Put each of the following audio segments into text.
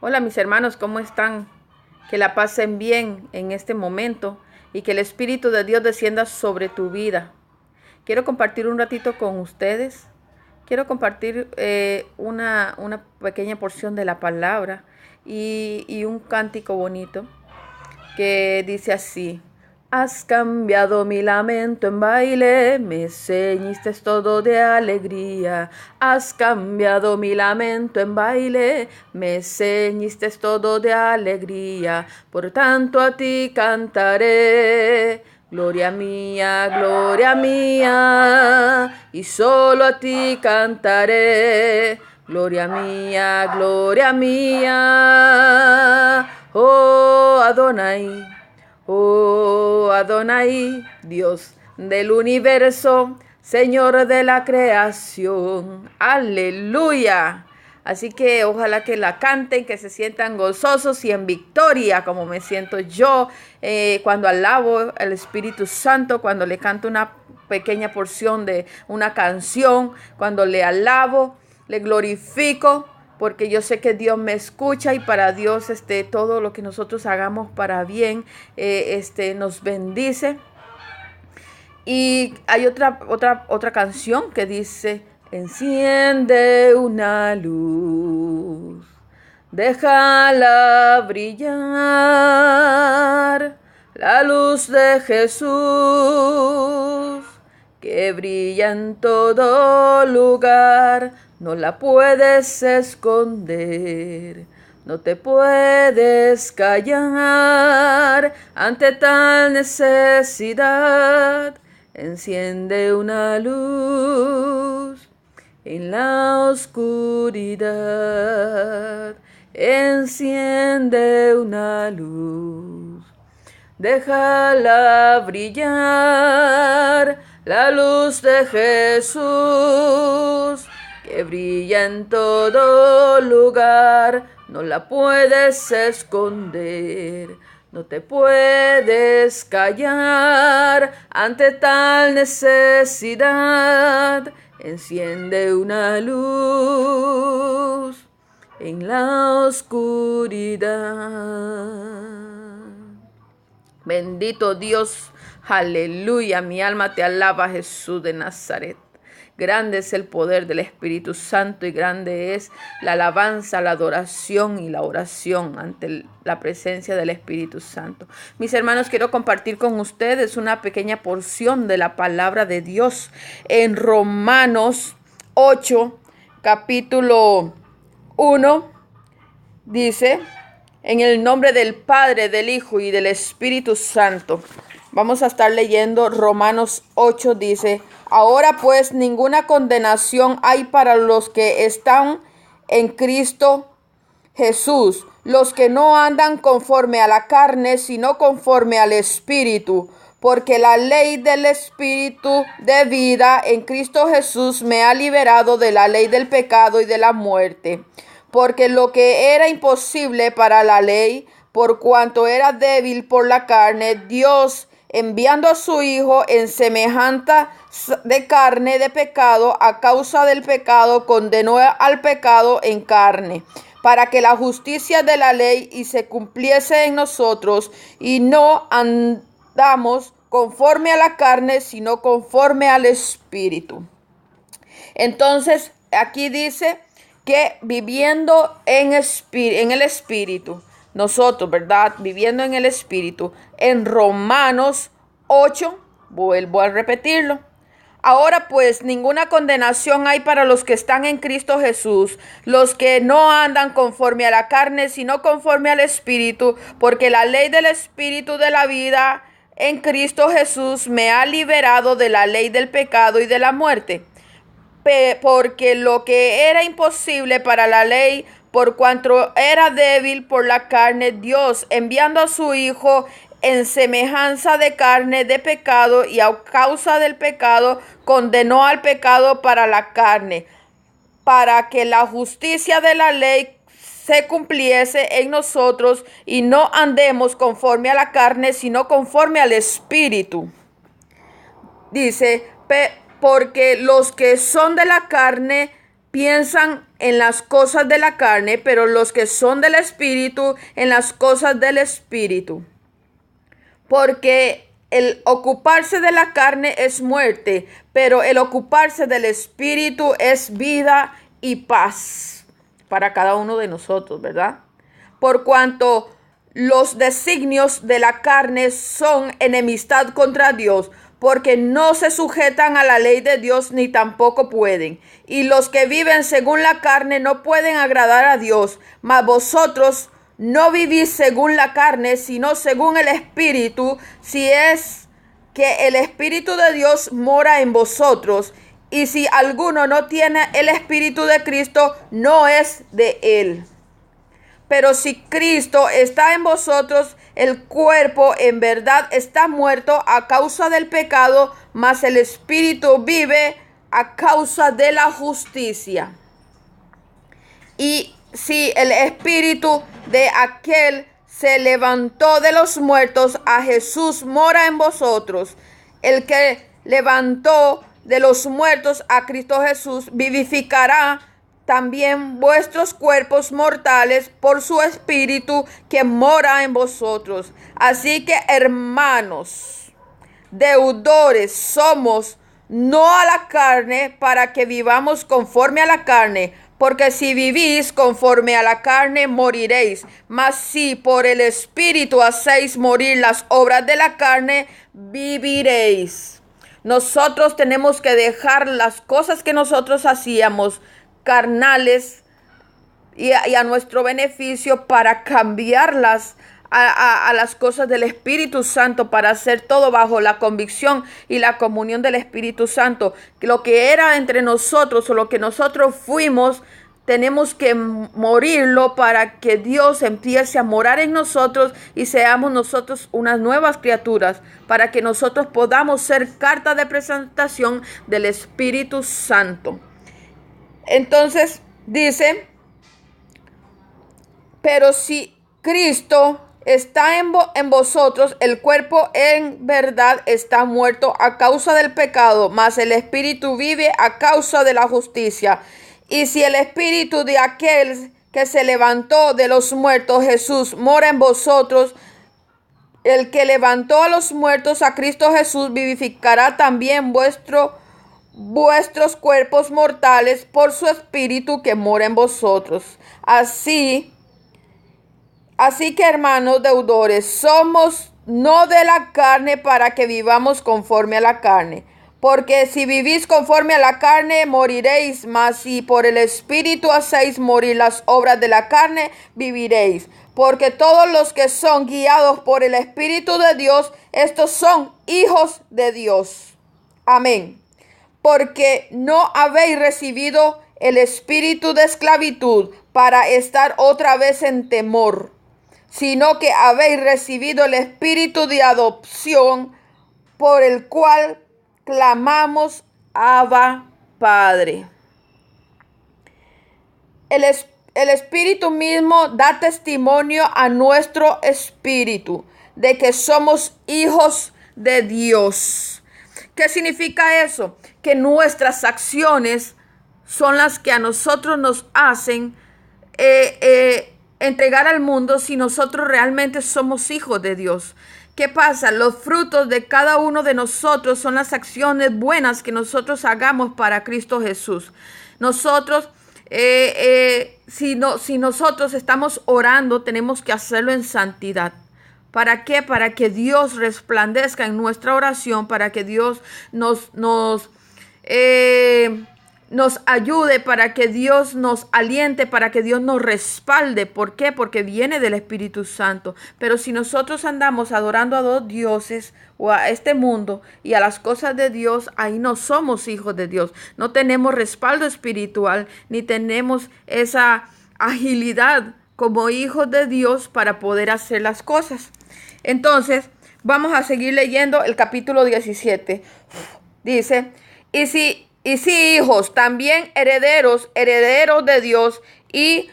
Hola mis hermanos, ¿cómo están? Que la pasen bien en este momento y que el Espíritu de Dios descienda sobre tu vida. Quiero compartir un ratito con ustedes. Quiero compartir una pequeña porción de la palabra y un cántico bonito que dice así. Has cambiado mi lamento en baile, me ceñiste todo de alegría. Has cambiado mi lamento en baile, me ceñiste todo de alegría. Por tanto a ti cantaré, gloria mía, y solo a ti cantaré. Gloria mía, oh Adonai. Oh Adonai, Dios del universo, Señor de la creación. Aleluya. Así que ojalá que la canten, que se sientan gozosos y en victoria, como me siento yo cuando alabo al Espíritu Santo, cuando le canto una pequeña porción de una canción, cuando le alabo, le glorifico, porque yo sé que Dios me escucha y para Dios todo lo que nosotros hagamos para bien nos bendice. Y hay otra canción que dice: enciende una luz, déjala brillar, la luz de Jesús que brilla en todo lugar, no la puedes esconder, no te puedes callar ante tal necesidad. Enciende una luz en la oscuridad, enciende una luz, déjala brillar, la luz de Jesús que brilla en todo lugar, no la puedes esconder, no te puedes callar ante tal necesidad. Enciende una luz en la oscuridad. Bendito Dios, aleluya, mi alma te alaba, Jesús de Nazaret. Grande es el poder del Espíritu Santo y grande es la alabanza, la adoración y la oración ante la presencia del Espíritu Santo. Mis hermanos, quiero compartir con ustedes una pequeña porción de la palabra de Dios en Romanos 8, capítulo 1, dice: en el nombre del Padre, del Hijo y del Espíritu Santo. Vamos a estar leyendo Romanos 8, dice: ahora pues ninguna condenación hay para los que están en Cristo Jesús, los que no andan conforme a la carne, sino conforme al Espíritu. Porque la ley del Espíritu de vida en Cristo Jesús me ha liberado de la ley del pecado y de la muerte. Porque lo que era imposible para la ley, por cuanto era débil por la carne, Dios, enviando a su Hijo en semejanza de carne de pecado, a causa del pecado, condenó al pecado en carne, para que la justicia de la ley y se cumpliese en nosotros, y no andamos conforme a la carne, sino conforme al Espíritu. Entonces, aquí dice que viviendo en el Espíritu, nosotros, ¿verdad? Viviendo en el Espíritu, en Romanos 8, vuelvo a repetirlo. Ahora pues ninguna condenación hay para los que están en Cristo Jesús, los que no andan conforme a la carne, sino conforme al Espíritu, porque la ley del Espíritu de la vida en Cristo Jesús me ha liberado de la ley del pecado y de la muerte. Porque lo que era imposible para la ley, por cuanto era débil por la carne, Dios, enviando a su Hijo en semejanza de carne de pecado, y a causa del pecado condenó al pecado para la carne, para que la justicia de la ley se cumpliese en nosotros, y no andemos conforme a la carne, sino conforme al Espíritu. Dice: porque los que son de la carne piensan en las cosas de la carne, pero los que son del Espíritu en las cosas del Espíritu. Porque el ocuparse de la carne es muerte, pero el ocuparse del Espíritu es vida y paz para cada uno de nosotros, ¿verdad? Por cuanto los designios de la carne son enemistad contra Dios, porque no se sujetan a la ley de Dios ni tampoco pueden. Y los que viven según la carne no pueden agradar a Dios. Mas vosotros no vivís según la carne, sino según el Espíritu, si es que el Espíritu de Dios mora en vosotros. Y si alguno no tiene el Espíritu de Cristo, no es de él. Pero si Cristo está en vosotros, el cuerpo en verdad está muerto a causa del pecado, mas el Espíritu vive a causa de la justicia. Y si el Espíritu de aquel se levantó de los muertos, a Jesús mora en vosotros. El que levantó de los muertos a Cristo Jesús vivificará también vuestros cuerpos mortales por su Espíritu que mora en vosotros. Así que, hermanos, deudores somos, no a la carne, para que vivamos conforme a la carne. Porque si vivís conforme a la carne, moriréis. Mas si por el Espíritu hacéis morir las obras de la carne, viviréis. Nosotros tenemos que dejar las cosas que nosotros hacíamos carnales y a nuestro beneficio, para cambiarlas a las cosas del Espíritu Santo, para hacer todo bajo la convicción y la comunión del Espíritu Santo. Lo que era entre nosotros o lo que nosotros fuimos, tenemos que morirlo para que Dios empiece a morar en nosotros y seamos nosotros unas nuevas criaturas, para que nosotros podamos ser carta de presentación del Espíritu Santo. Entonces dice, pero si Cristo está en vosotros, el cuerpo en verdad está muerto a causa del pecado, mas el Espíritu vive a causa de la justicia. Y si el Espíritu de aquel que se levantó de los muertos, Jesús, mora en vosotros, el que levantó a los muertos, a Cristo Jesús, vivificará también vuestros cuerpos mortales por su Espíritu que mora en vosotros. Así que, hermanos deudores, somos no de la carne, para que vivamos conforme a la carne. Porque si vivís conforme a la carne, moriréis. Mas si por el Espíritu hacéis morir las obras de la carne, viviréis. Porque todos los que son guiados por el Espíritu de Dios, estos son hijos de Dios. Amén. Porque no habéis recibido el espíritu de esclavitud para estar otra vez en temor, sino que habéis recibido el espíritu de adopción, por el cual clamamos, Abba, Padre. El Espíritu mismo da testimonio a nuestro espíritu de que somos hijos de Dios. ¿Qué significa eso? Que nuestras acciones son las que a nosotros nos hacen entregar al mundo si nosotros realmente somos hijos de Dios. ¿Qué pasa? Los frutos de cada uno de nosotros son las acciones buenas que nosotros hagamos para Cristo Jesús. Nosotros, si nosotros estamos orando, tenemos que hacerlo en santidad. ¿Para qué? Para que Dios resplandezca en nuestra oración, para que Dios nos ayude, para que Dios nos aliente, para que Dios nos respalde. ¿Por qué? Porque viene del Espíritu Santo. Pero si nosotros andamos adorando a dos dioses o a este mundo y a las cosas de Dios, ahí no somos hijos de Dios. No tenemos respaldo espiritual, ni tenemos esa agilidad como hijos de Dios para poder hacer las cosas. Entonces, vamos a seguir leyendo el capítulo 17. Dice, y si hijos, también herederos de Dios y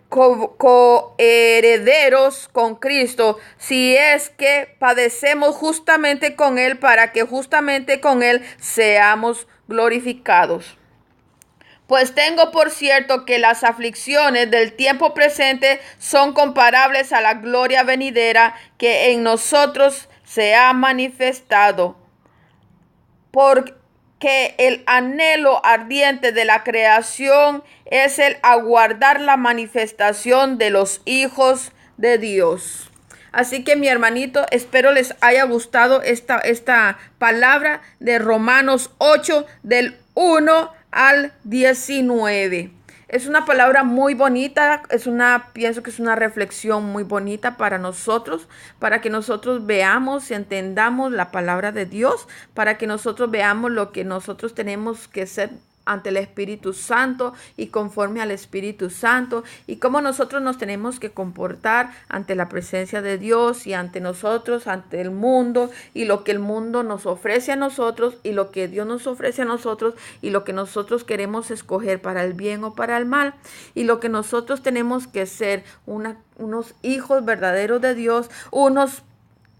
coherederos con Cristo, si es que padecemos justamente con Él, para que justamente con Él seamos glorificados. Pues tengo por cierto que las aflicciones del tiempo presente son comparables a la gloria venidera que en nosotros se ha manifestado. Porque el anhelo ardiente de la creación es el aguardar la manifestación de los hijos de Dios. Así que mi hermanito, espero les haya gustado esta palabra de Romanos 8 del 1 al 19. Es una palabra muy bonita, pienso que es una reflexión muy bonita para nosotros, para que nosotros veamos y entendamos la palabra de Dios, para que nosotros veamos lo que nosotros tenemos que ser ante el Espíritu Santo y conforme al Espíritu Santo, y cómo nosotros nos tenemos que comportar ante la presencia de Dios y ante nosotros, ante el mundo, y lo que el mundo nos ofrece a nosotros y lo que Dios nos ofrece a nosotros y lo que nosotros queremos escoger para el bien o para el mal, y lo que nosotros tenemos que ser unos hijos verdaderos de Dios, unos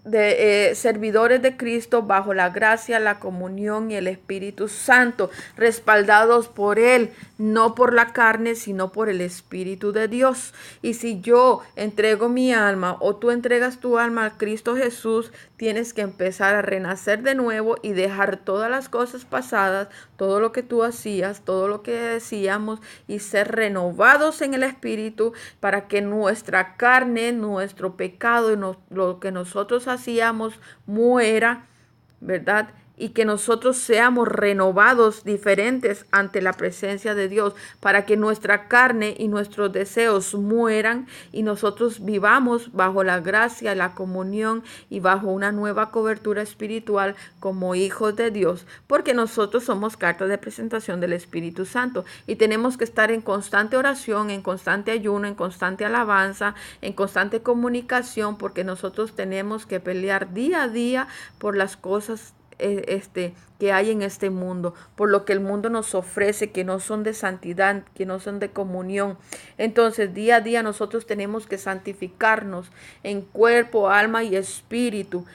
servidores de Cristo bajo la gracia, la comunión y el Espíritu Santo, respaldados por Él, no por la carne, sino por el Espíritu de Dios. Y si yo entrego mi alma o tú entregas tu alma a Cristo Jesús, tienes que empezar a renacer de nuevo y dejar todas las cosas pasadas, todo lo que tú hacías, todo lo que decíamos, y ser renovados en el Espíritu para que nuestra carne, nuestro pecado y lo que nosotros hacíamos muera, ¿verdad? Y que nosotros seamos renovados, diferentes ante la presencia de Dios, para que nuestra carne y nuestros deseos mueran y nosotros vivamos bajo la gracia, la comunión y bajo una nueva cobertura espiritual como hijos de Dios, porque nosotros somos cartas de presentación del Espíritu Santo y tenemos que estar en constante oración, en constante ayuno, en constante alabanza, en constante comunicación, porque nosotros tenemos que pelear día a día por las cosas que hay en este mundo, por lo que el mundo nos ofrece, que no son de santidad, que no son de comunión. Entonces, día a día nosotros tenemos que santificarnos en cuerpo, alma y espíritu,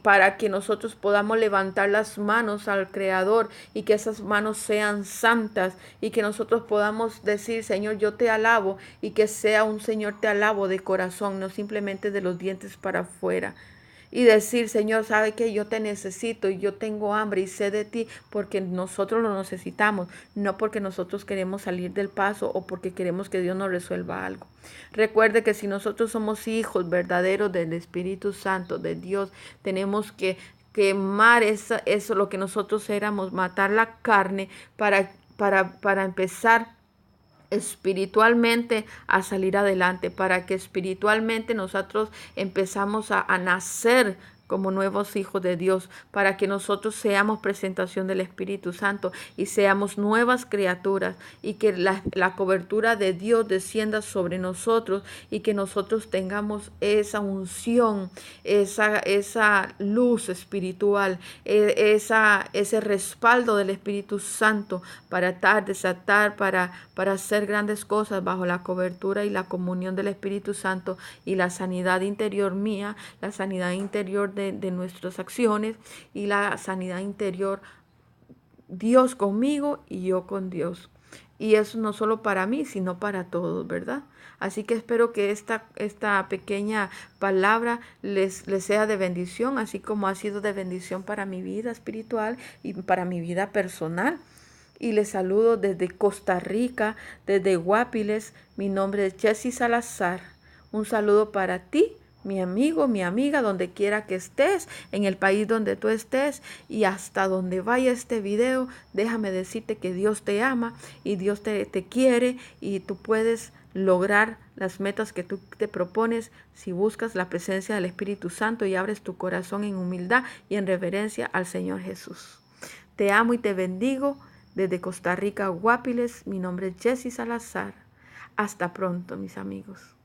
para que nosotros podamos levantar las manos al Creador y que esas manos sean santas y que nosotros podamos decir, Señor, yo te alabo, y que sea un Señor te alabo de corazón, no simplemente de los dientes para afuera. Y decir, Señor, sabe que yo te necesito y yo tengo hambre y sé de ti, porque nosotros lo necesitamos, no porque nosotros queremos salir del paso o porque queremos que Dios nos resuelva algo. Recuerde que si nosotros somos hijos verdaderos del Espíritu Santo de Dios, tenemos que quemar eso lo que nosotros éramos, matar la carne para empezar espiritualmente a salir adelante, para que espiritualmente nosotros empezamos a nacer como nuevos hijos de Dios, para que nosotros seamos presentación del Espíritu Santo y seamos nuevas criaturas, y que la cobertura de Dios descienda sobre nosotros y que nosotros tengamos esa unción, esa luz espiritual, ese respaldo del Espíritu Santo para atar, desatar, para hacer grandes cosas bajo la cobertura y la comunión del Espíritu Santo, y la sanidad interior mía, la sanidad interior de nuestras acciones y la sanidad interior, Dios conmigo y yo con Dios. Y eso no solo para mí, sino para todos, ¿verdad? Así que espero que esta pequeña palabra les sea de bendición, así como ha sido de bendición para mi vida espiritual y para mi vida personal. Y les saludo desde Costa Rica, desde Guapiles. Mi nombre es Jessie Salazar. Un saludo para ti, mi amigo, mi amiga, donde quiera que estés, en el país donde tú estés y hasta donde vaya este video. Déjame decirte que Dios te ama y Dios te quiere, y tú puedes lograr las metas que tú te propones si buscas la presencia del Espíritu Santo y abres tu corazón en humildad y en reverencia al Señor Jesús. Te amo y te bendigo desde Costa Rica, Guapiles. Mi nombre es Jessie Salazar. Hasta pronto, mis amigos.